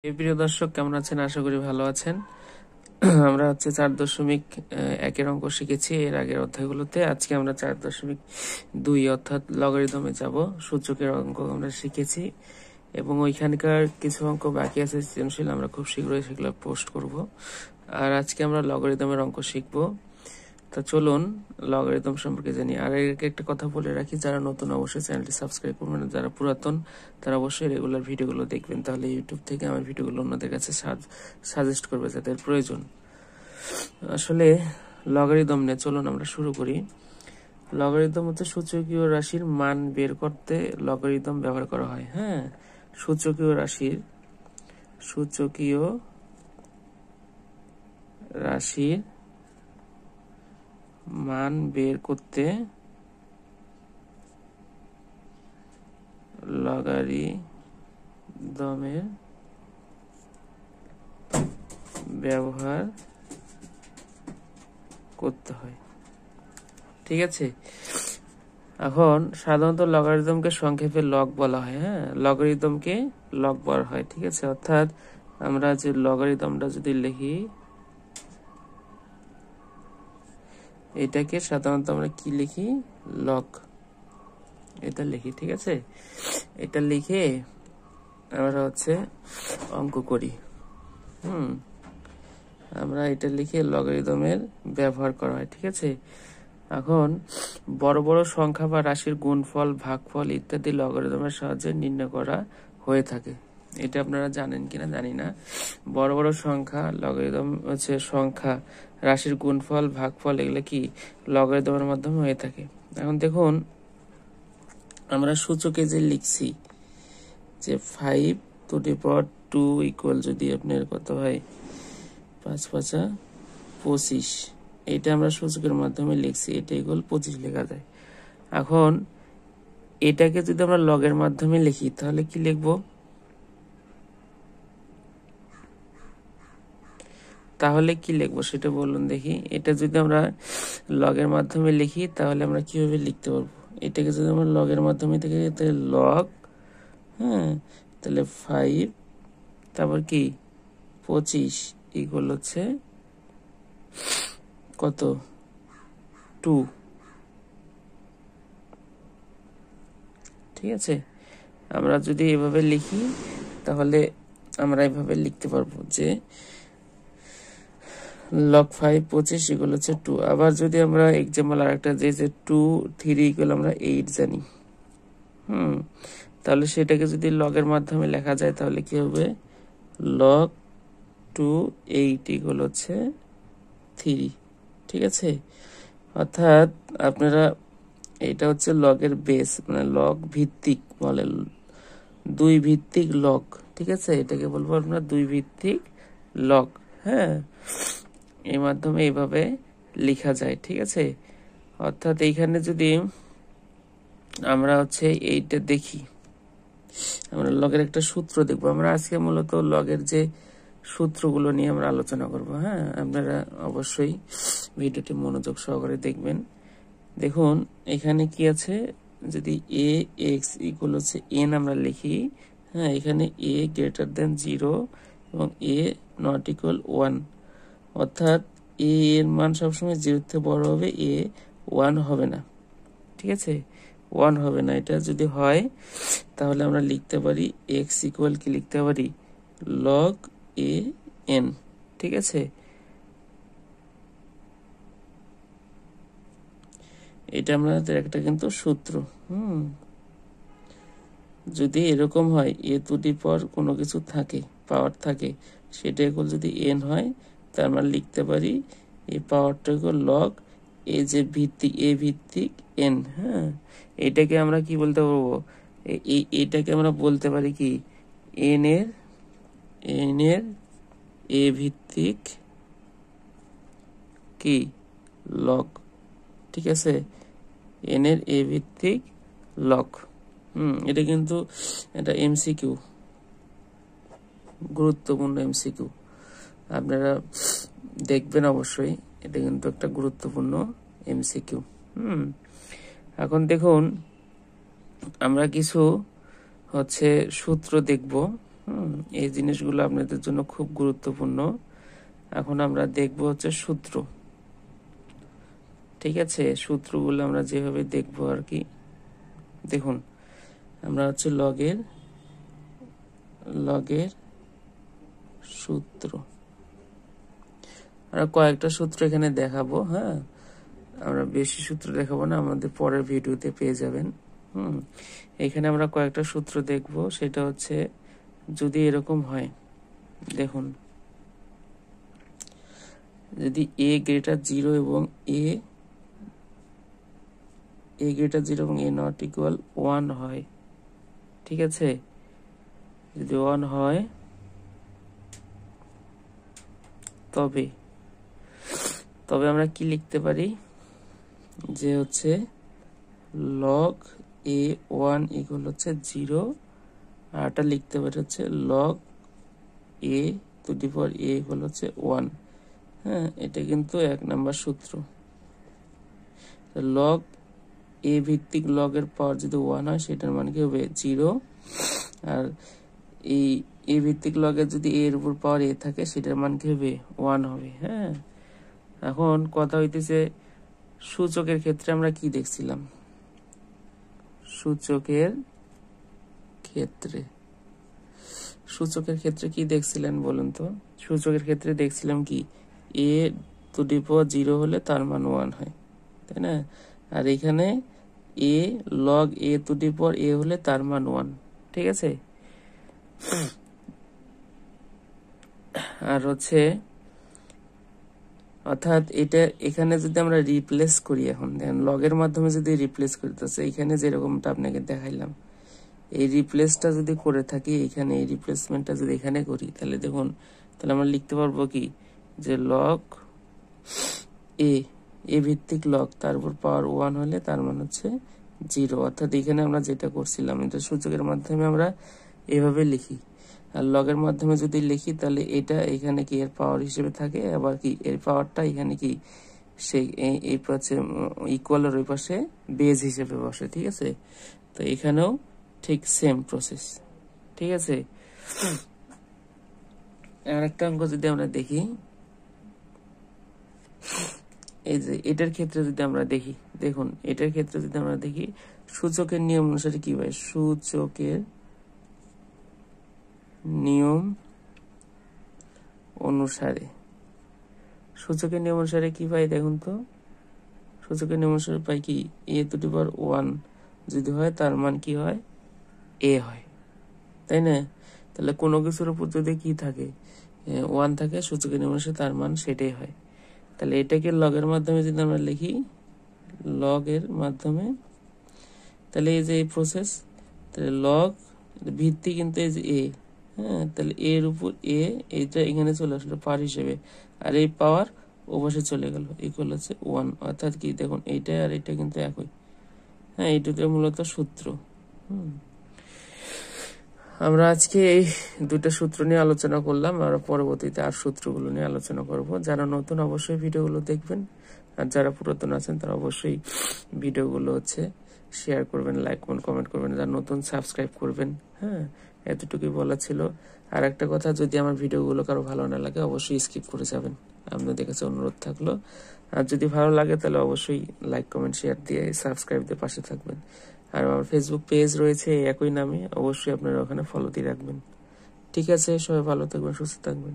এই প্রিয় দর্শক কেমন আছেন? আশা করি ভালো আছেন। আমরা 4.1 অঙ্ক শিখেছি এর আগের অধ্যায়গুলোতে। আজকে আমরা 4.2 অর্থাৎ লগারিদমে যাব। সূচকের অঙ্ক আমরা শিখেছি এবং ওইখানকার কিছু অঙ্ক বাকি আছে সৃজনশীল, আমরা খুব শীঘ্রই সেগুলো পোস্ট করব। আর আজকে আমরা লগারিদমের অঙ্ক শিখব। তা চলুন লগারিদম সম্পর্কে জানি। আর একটা কথা বলে রাখি, যারা নতুন অবশ্যই চ্যানেলটি সাবস্ক্রাইব করবেন, যারা পুরাতন তারা অবশ্যই রেগুলার ভিডিওগুলো দেখবেন, তাহলে ইউটিউব থেকে আমার ভিডিওগুলো অন্যদের কাছে সাজেস্ট করবে যাদের প্রয়োজন। আসলে লগারিদম নিয়ে চলুন আমরা শুরু করি। লগারিদম হচ্ছে সূচকীয় রাশির মান বের করতে লগারিদম ব্যবহার করা হয়। হ্যাঁ, সূচকীয় রাশির মান বের করতে লগারিদমের ব্যবহার করতে হয়। ঠিক আছে, এখন সাধারণত লগারিদমকে সংক্ষেপে লগ বলা হয়। হ্যাঁ, লগারিদমকে লগ বলা হয়। ঠিক আছে, অর্থাৎ আমরা যে লগারিদমটা যদি লিখি, এটাকে সাধারণত আমরা কি লিখি? লগ, এটা লিখি। ঠিক আছে, এটা লিখে আমরা অঙ্ক করি। আমরা এটা লিখে লগারিদমের ব্যবহার করা হয়। ঠিক আছে, এখন বড় বড় সংখ্যা বা রাশির গুণফল, ভাগফল ইত্যাদি লগারিদমের সাহায্যে নির্ণয় করা হয়ে থাকে। এটা আপনারা জানেন কিনা জানি না। বড় বড় সংখ্যা, লগারিদম হচ্ছে সংখ্যা, রাশির গুণফল, ভাগফল এগুলো কি লগারিদমের মাধ্যমে হয়ে থাকে। এখন দেখুন, আমরা সূচকে যে লিখছি যে 5^2 ইকুয়াল যদি আপনার কত হয়, 5×5 = 25, এটা আমরা সূচকের মাধ্যমে লিখছি, এটা ইকুয়াল 25 লেখা যায়। এখন এটাকে যদি আমরা লগের মাধ্যমে লিখি তাহলে কি লিখব? সেটা বলুন দেখি। এটা যদি আমরা লগের মাধ্যমে লিখি তাহলে আমরা কিভাবে লিখতে পারবো? এটাকে যদি আমরা লগের মাধ্যমে লিখি তাহলে লগ, হ্যাঁ, তাহলে 5 তারপর কি 25 ইকুয়াল হচ্ছে কত? 2। ঠিক আছে, আমরা যদি এভাবে লিখি তাহলে আমরা এভাবে লিখতে পারবো যে log 5 25 ইকুয়াল হচ্ছে 2। আবার যদি আমরা এক্সাম্পল আরেকটা যে 2 3 ইকুয়াল আমরা 8 জানি, তাহলে সেটাকে যদি লগের মাধ্যমে লেখা যায় তাহলে কি হবে? log 2 8 ইকুয়াল হচ্ছে 3। ঠিক আছে, অর্থাৎ আপনারা এটা হচ্ছে লগের বেস, মানে লগ ভিত্তিক বলে, 2 ভিত্তিক লগ। ঠিক আছে, এটাকে বলবো আমরা 2 ভিত্তিক লগ। হ্যাঁ, এই মাধ্যমে এইভাবে লেখা যায়। ঠিক আছে, অর্থাৎ এইখানে যদি আমরা এইটা দেখি, আমরা লগের একটা সূত্র দেখবো। আমরা আজকে মূলত লগের যে সূত্রগুলো নিয়ে আমরা আলোচনা করব। হ্যাঁ, আপনারা অবশ্যই ভিডিওটি মনোযোগ সহকারে দেখবেন। দেখুন এখানে কি আছে, যদি ax ইকুয়াল হচ্ছে n আমরা লিখি, হ্যাঁ, এখানে a > 0 এবং a নট ইকুয়াল 1, অর্থাৎ a এর মান সবসময় 0 থেকে বড় হবে, a 1 হবে না। ঠিক আছে, 1 হবে না। এটা যদি হয় তাহলে আমরা লিখতে পারি x ইকুয়াল কি লিখতে পারি? log a n। ঠিক আছে, এটা আমাদের একটা কিন্তু সূত্র। যদি এরকম হয় a টু দি পাওয়ার কোনো কিছু থাকে, পাওয়ার থাকে, সেটা ইকুয়াল যদি n হয়, তার আমরা লিখতে পারি এই পাওয়ারটা ইকুয়াল log a যে ভিত্তিক a ভিত্তিক n। হ্যাঁ, এটাকে আমরা কি বলতে পারবো? এটাকে আমরা বলতে পারি কি n এর a ভিত্তিক কি log। ঠিক আছে, n এর a ভিত্তিক log। এটা কিন্তু এটা এমসিকিউ, গুরুত্বপূর্ণ এমসিকিউ, আপনারা দেখবেন অবশ্যই। এটা কিন্তু একটা গুরুত্বপূর্ণ এমসিকিউ। এখন দেখুন, আমরা কিছু সূত্র দেখব। এই জিনিসগুলো আপনাদের জন্য খুব গুরুত্বপূর্ণ। এখন আমরা দেখব হচ্ছে সূত্র। ঠিক আছে, সূত্রগুলো আমরা যেভাবে দেখব আর কি। দেখুন, আমরা হচ্ছে লগের সূত্র, আমরা কয়েকটা সূত্র এখানে দেখাবো। হ্যাঁ, আমরা বেশি সূত্র দেখাবো না, আমাদের পরের ভিডিওতে পেয়ে যাবেন। এখানে আমরা কয়েকটা সূত্র দেখব। সেটা হচ্ছে যদি এরকম হয়, দেখুন, যদি a গ্রেটার 0 এবং a গ্রেটার 0 এবং a নট ইকুয়াল 1 হয়, ঠিক আছে, যদি 1 হয় তবে আমরা কি লিখতে পারি, যে হচ্ছে log a1 ইকুয়াল হচ্ছে 0, আর এটা লিখতে পারি হচ্ছে log a to the power a equal হচ্ছে 1। হ্যাঁ, এটা কিন্তু 1 নাম্বার সূত্র। log a ভিত্তিক log এর পাওয়ার যদি 1 হয়, সেটার মান কি হবে 0, আর এই a ভিত্তিক log এর যদি a এর উপর পাওয়ার a থাকে, সেটার মান কি হবে 1 হবে। হ্যাঁ, এখন কথা হইতেছে সূচকের ক্ষেত্রে আমরা কি দেখছিলাম, সূচকের ক্ষেত্রে কি দেখছিলেন বলুন তো? সূচকের ক্ষেত্রে দেখছিলাম কি, a টু দি পাওয়ার 0 হলে তার মান 1 হয়, তাই না? আর এখানে a log a to the power a হলে তার মান 1, ঠিক আছে। আর হচ্ছে অর্থাৎ এটা এখানে যদি আমরা রিপ্লেস করি, এখন দেখেন লগের মাধ্যমে যদি রিপ্লেস করি, তো এইখানে যেরকমটা আপনাকে দেখাইলাম, এই রিপ্লেসটা যদি করে থাকি, এখানে এই রিপ্লেসমেন্টটা যদি এখানে করি, তাহলে দেখুন, তাহলে আমরা লিখতে পারবো কি, যে log a ভিত্তিক log, তার উপর পাওয়ার 1 হলে তার মান হচ্ছে 0। অর্থাৎ এখানে আমরা যেটা করছিলাম, এটা সূচকের মাধ্যমে আমরা এভাবে লিখি, আর লগের মাধ্যমে যদি লিখি, তাহলে এটা এখানে কি এর পাওয়ার হিসেবে থাকে, আবার কি এর পাওয়ারটা এখানে কি সেই এই পাশে ইকুয়ালের ওই পাশে বেজ হিসেবে বসে, ঠিক আছে। তো এখানেও ঠিক সেম প্রসেস, ঠিক আছে। আরেকটা অঙ্ক যদি আমরা দেখি, এই যে এটার ক্ষেত্রে যদি আমরা দেখি, দেখুন এটার ক্ষেত্রে যদি আমরা দেখি, সূচকের নিয়ম অনুসারে কি হয়, সূচকের নিয়ম অনুসারে কি পাই, দেখুন তো, সূচকের নিয়ম অনুসারে পাই কি, a টু দি পাওয়ার 1 যদি হয়, তার মান কি হয়, a হয়, তাই না? তাহলে কোনো কিছুর উপর যদি কি থাকে, 1 থাকে, সূচকের নিয়ম অনুসারে তার মান সেটাই হয়। তাহলে এটাকে লগের মাধ্যমে যদি আমরা লিখি, লগের মাধ্যমে, তাহলে এই যে এই প্রসেস, তাহলে লগ ভিত্তি কিন্তু এই যে a, হ্যাঁ, তাহলে a এর উপর a, এইটা এখানে চলে আসলো পাওয়ার হিসেবে, আর এই পাওয়ার ওপাশে চলে গেল, ইকুয়াল হচ্ছে 1। অর্থাৎ কি, দেখুন এইটা আর এটা কিন্তু একই। হ্যাঁ, এইটুকু মূলত সূত্র। আমরা আজকে এই দুটো সূত্র নিয়ে আলোচনা করলাম, আর পরবর্তীতে আর সূত্রগুলো নিয়ে আলোচনা করব। যারা নতুন অবশ্যই ভিডিওগুলো দেখবেন, আর যারা পুরাতন আছেন তারা অবশ্যই ভিডিওগুলো হচ্ছে শেয়ার করবেন, লাইক করবেন, কমেন্ট করবেন, যারা নতুন সাবস্ক্রাইব করবেন। হ্যাঁ, এতটুকুই বলা ছিল। আর একটা কথা, যদি আমার ভিডিওগুলো কারো ভালো না লাগে, অবশ্যই স্কিপ করে যাবেন, আপনাদের কাছে অনুরোধ থাকলো। আর যদি ভালো লাগে, তাহলে অবশ্যই লাইক, কমেন্ট, শেয়ার দিয়ে সাবস্ক্রাইব দিয়ে পাশে থাকবেন। আর আমার ফেসবুক পেজ রয়েছে একই নামে, অবশ্যই আপনারা ওখানে ফলো দিয়ে রাখবেন। ঠিক আছে, সবাই ভালো থাকবেন, সুস্থ থাকবেন।